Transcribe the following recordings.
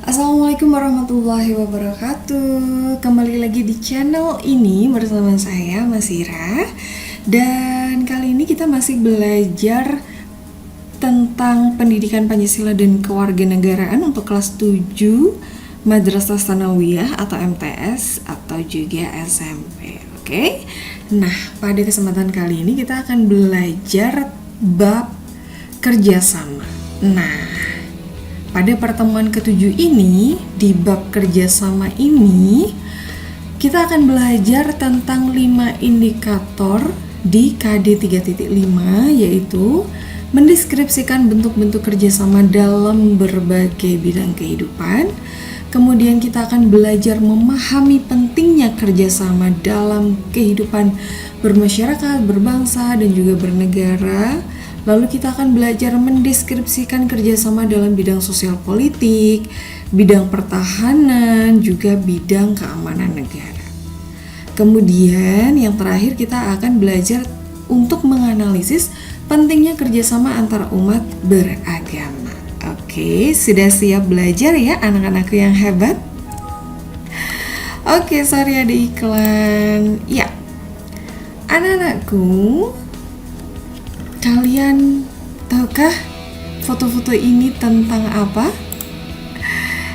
Assalamualaikum warahmatullahi wabarakatuh. Kembali lagi di channel ini bersama saya Masira. Dan kali ini kita masih belajar tentang pendidikan Pancasila dan kewarganegaraan untuk kelas 7 Madrasah Tsanawiyah atau MTS atau juga SMP. Oke. Nah, pada kesempatan kali ini kita akan belajar bab kerjasama. Nah, pada pertemuan ke-7 ini, di bab kerjasama ini, kita akan belajar tentang 5 indikator di KD 3.5, yaitu mendeskripsikan bentuk-bentuk kerjasama dalam berbagai bidang kehidupan. Kemudian kita akan belajar memahami pentingnya kerjasama dalam kehidupan bermasyarakat, berbangsa, dan juga bernegara. Lalu kita akan belajar mendeskripsikan kerjasama dalam bidang sosial politik, bidang pertahanan, juga bidang keamanan negara. Kemudian yang terakhir kita akan belajar untuk menganalisis pentingnya kerjasama antar umat beragama. Oke, sudah siap belajar ya anak-anakku yang hebat? Oke, sorry ada iklan. Ya, anak-anakku, kalian tahukah foto-foto ini tentang apa?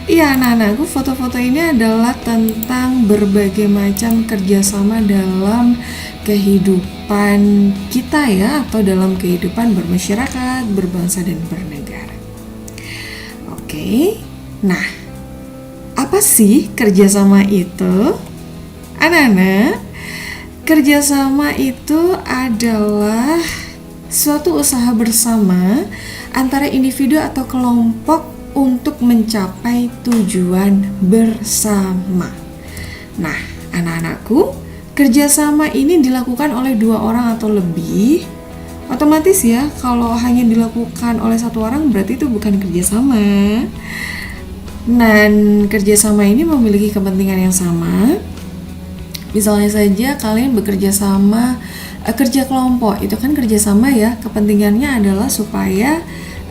Iya anak-anakku, foto-foto ini adalah tentang berbagai macam kerjasama dalam kehidupan kita ya, atau dalam kehidupan bermasyarakat, berbangsa, dan bernegara. Oke, nah apa sih kerjasama itu? Anak-anak, kerjasama itu adalah suatu usaha bersama antara individu atau kelompok untuk mencapai tujuan bersama. Nah, anak-anakku, kerjasama ini dilakukan oleh 2 orang atau lebih. Otomatis ya, kalau hanya dilakukan oleh 1 orang berarti itu bukan kerjasama. Dan kerjasama ini memiliki kepentingan yang sama. Misalnya saja kalian bekerja sama, kerja kelompok itu kan kerjasama ya, kepentingannya adalah supaya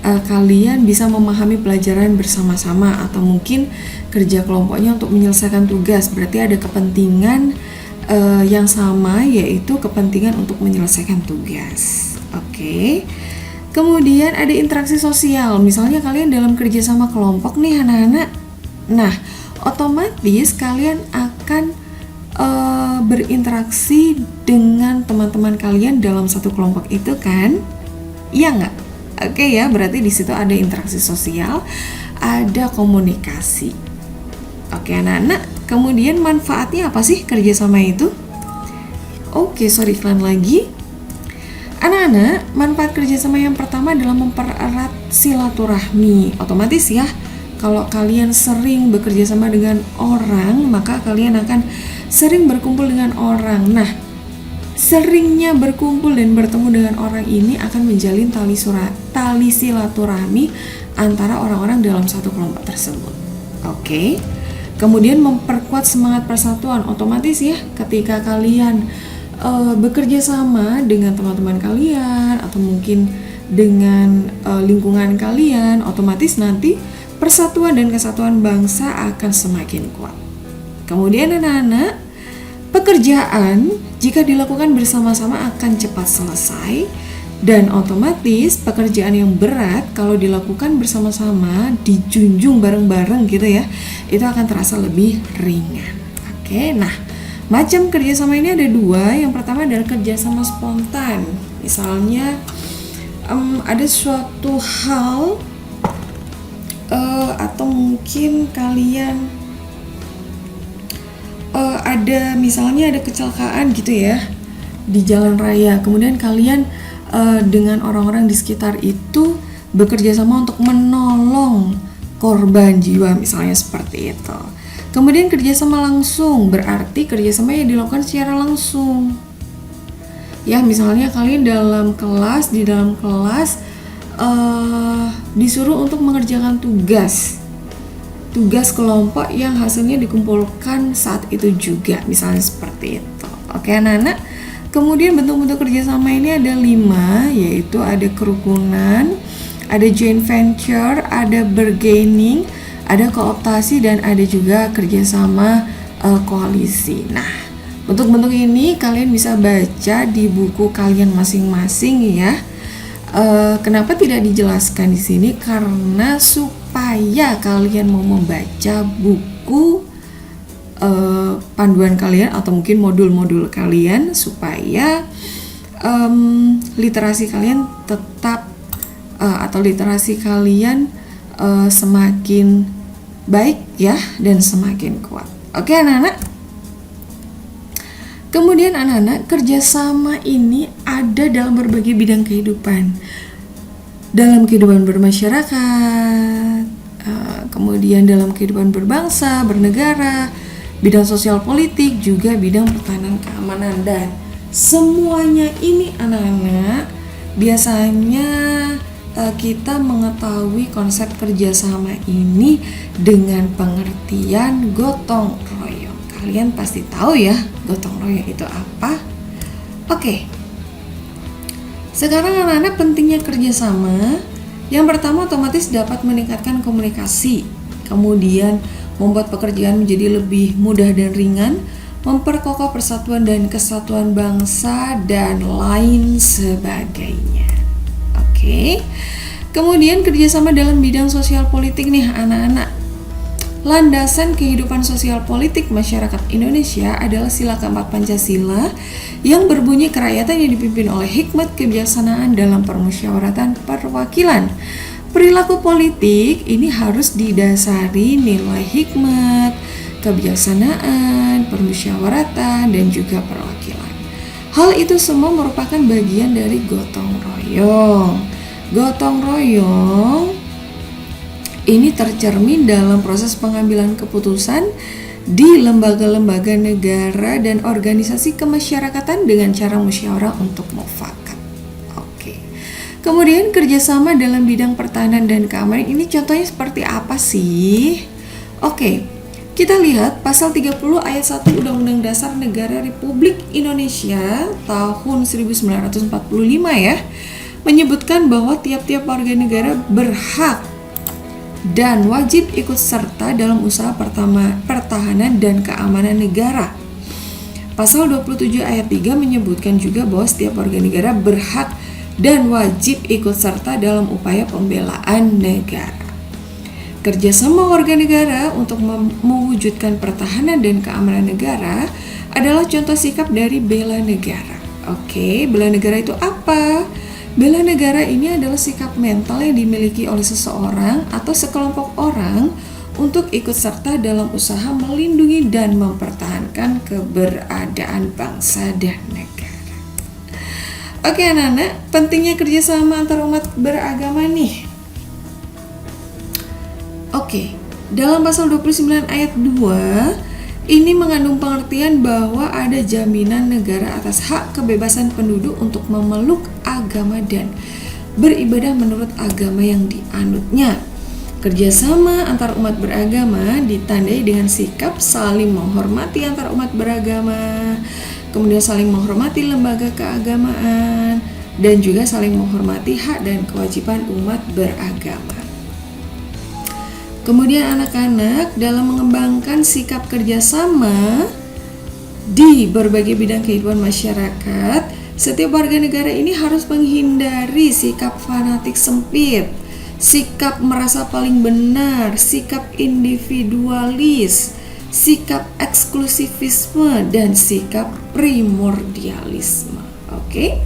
kalian bisa memahami pelajaran bersama-sama, atau mungkin kerja kelompoknya untuk menyelesaikan tugas, berarti ada kepentingan yang sama, yaitu kepentingan untuk menyelesaikan tugas. Oke. Kemudian ada interaksi sosial, misalnya kalian dalam kerjasama kelompok nih anak-anak, nah otomatis kalian akan berinteraksi dengan teman-teman kalian dalam satu kelompok itu kan? Iya nggak? Oke ya, berarti di situ ada interaksi sosial, ada komunikasi. Oke anak-anak, kemudian manfaatnya apa sih kerjasama itu? Oke, sorry iklan lagi. Anak-anak, manfaat kerjasama yang pertama adalah mempererat silaturahmi. Otomatis ya, kalau kalian sering bekerja sama dengan orang, maka kalian akan sering berkumpul dengan orang. Nah, seringnya berkumpul dan bertemu dengan orang ini akan menjalin tali silaturahmi antara orang-orang dalam satu kelompok tersebut. Oke. Kemudian memperkuat semangat persatuan. Otomatis ya, ketika kalian bekerja sama dengan teman-teman kalian atau mungkin dengan lingkungan kalian, otomatis nanti persatuan dan kesatuan bangsa akan semakin kuat. Kemudian anak-anak, pekerjaan jika dilakukan bersama-sama akan cepat selesai, dan otomatis pekerjaan yang berat kalau dilakukan bersama-sama, dijunjung bareng-bareng gitu ya, itu akan terasa lebih ringan. Oke, nah macam kerjasama ini ada 2. Yang pertama adalah kerjasama spontan. Misalnya ada suatu hal atau mungkin kalian ada kecelakaan gitu ya di jalan raya, kemudian kalian dengan orang-orang di sekitar itu bekerja sama untuk menolong korban jiwa, misalnya seperti itu. Kemudian kerjasama langsung, berarti kerjasama yang dilakukan secara langsung ya, misalnya kalian di dalam kelas disuruh untuk mengerjakan tugas kelompok yang hasilnya dikumpulkan saat itu juga, misalnya seperti itu. Oke anak-anak, kemudian bentuk-bentuk kerjasama ini ada 5, yaitu ada kerukunan, ada joint venture, ada bargaining, ada kooptasi dan ada juga kerjasama koalisi. Nah, bentuk-bentuk ini kalian bisa baca di buku kalian masing-masing ya. Kenapa tidak dijelaskan di sini? Karena supaya kalian mau membaca buku panduan kalian atau mungkin modul-modul kalian, supaya literasi kalian tetap atau literasi kalian semakin baik ya dan semakin kuat. Oke anak-anak. Kemudian anak-anak, kerjasama ini ada dalam berbagai bidang kehidupan. Dalam kehidupan bermasyarakat, kemudian dalam kehidupan berbangsa, bernegara, bidang sosial politik, juga bidang pertahanan keamanan. Dan semuanya ini anak-anak, biasanya kita mengetahui konsep kerjasama ini dengan pengertian gotong royong. Kalian pasti tahu ya gotong royong itu apa? Oke. Sekarang anak-anak, pentingnya kerjasama. Yang pertama, otomatis dapat meningkatkan komunikasi, kemudian membuat pekerjaan menjadi lebih mudah dan ringan, memperkokoh persatuan dan kesatuan bangsa, dan lain sebagainya. Oke. Kemudian kerjasama dalam bidang sosial politik nih anak-anak. Landasan kehidupan sosial politik masyarakat Indonesia adalah sila keempat Pancasila yang berbunyi kerakyatan yang dipimpin oleh hikmat kebijaksanaan dalam permusyawaratan perwakilan. Perilaku politik ini harus didasari nilai hikmat, kebijaksanaan, permusyawaratan, dan juga perwakilan. Hal itu semua merupakan bagian dari gotong royong. Gotong royong ini tercermin dalam proses pengambilan keputusan di lembaga-lembaga negara dan organisasi kemasyarakatan dengan cara musyawarah untuk mufakat. Oke. Kemudian kerjasama dalam bidang pertahanan dan keamanan ini contohnya seperti apa sih? Oke, kita lihat pasal 30 ayat 1 Undang-Undang Dasar Negara Republik Indonesia tahun 1945 ya, menyebutkan bahwa tiap-tiap warga negara berhak dan wajib ikut serta dalam usaha pertahanan dan keamanan negara. Pasal 27 ayat 3 menyebutkan juga bahwa setiap warga negara berhak dan wajib ikut serta dalam upaya pembelaan negara. Kerjasama warga negara untuk mewujudkan pertahanan dan keamanan negara adalah contoh sikap dari bela negara. Oke, bela negara itu apa? Bela negara ini adalah sikap mental yang dimiliki oleh seseorang atau sekelompok orang untuk ikut serta dalam usaha melindungi dan mempertahankan keberadaan bangsa dan negara. Oke anak-anak, pentingnya kerjasama antar umat beragama nih. Oke, dalam pasal 29 ayat 2 ini mengandung pengertian bahwa ada jaminan negara atas hak kebebasan penduduk untuk memeluk agama dan beribadah menurut agama yang dianutnya. Kerjasama antar umat beragama ditandai dengan sikap saling menghormati antar umat beragama, kemudian saling menghormati lembaga keagamaan, dan juga saling menghormati hak dan kewajiban umat beragama. Kemudian anak-anak, dalam mengembangkan sikap kerjasama di berbagai bidang kehidupan masyarakat, setiap warga negara ini harus menghindari sikap fanatik sempit, sikap merasa paling benar, sikap individualis, sikap eksklusivisme, dan sikap primordialisme. Oke?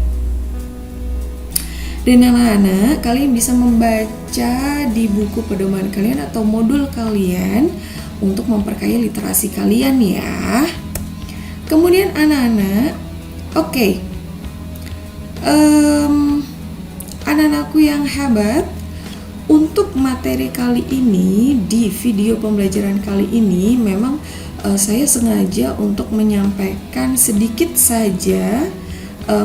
Dan anak-anak, kalian bisa membaca di buku pedoman kalian atau modul kalian untuk memperkaya literasi kalian ya. Kemudian anak-anak, oke. Anak-anakku yang hebat, untuk materi kali ini di video pembelajaran kali ini memang saya sengaja untuk menyampaikan sedikit saja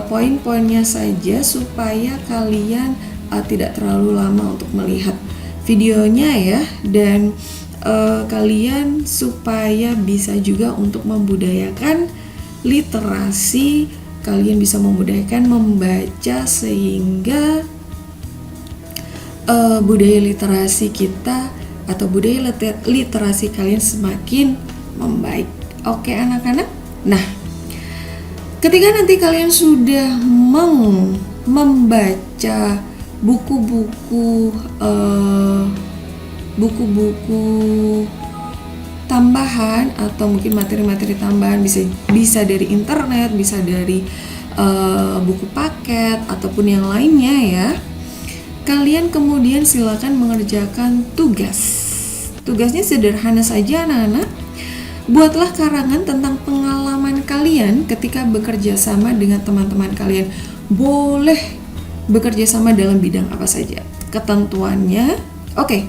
poin-poinnya saja supaya kalian tidak terlalu lama untuk melihat videonya ya, dan kalian supaya bisa juga untuk membudayakan literasi, kalian bisa membudayakan membaca sehingga budaya literasi kita atau budaya literasi kalian semakin membaik. Oke anak-anak? Nah, ketika nanti kalian sudah membaca buku-buku tambahan atau mungkin materi-materi tambahan, bisa dari internet, bisa dari buku paket ataupun yang lainnya ya. Kalian kemudian silakan mengerjakan tugas. Tugasnya sederhana saja anak-anak. Buatlah karangan tentang pengalaman kalian ketika bekerja sama dengan teman-teman kalian. Boleh bekerja sama dalam bidang apa saja. Ketentuannya, oke.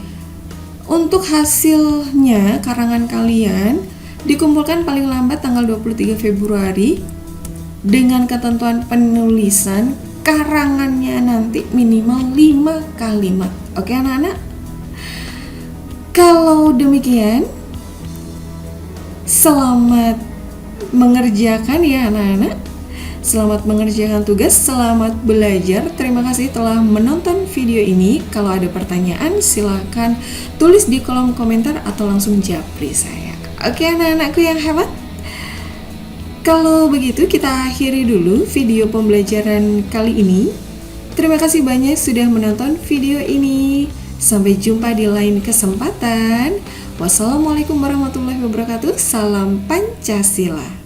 Untuk hasilnya karangan kalian dikumpulkan paling lambat tanggal 23 Februari dengan ketentuan penulisan karangannya nanti minimal 5 kalimat. Oke anak-anak? Kalau demikian, selamat mengerjakan ya anak-anak. Selamat mengerjakan tugas, selamat belajar. Terima kasih telah menonton video ini. Kalau ada pertanyaan silahkan tulis di kolom komentar atau langsung japri saya. Oke anak-anakku yang hebat. Kalau begitu kita akhiri dulu video pembelajaran kali ini. Terima kasih banyak sudah menonton video ini. Sampai jumpa di lain kesempatan. Wassalamualaikum warahmatullahi wabarakatuh. Salam Pancasila.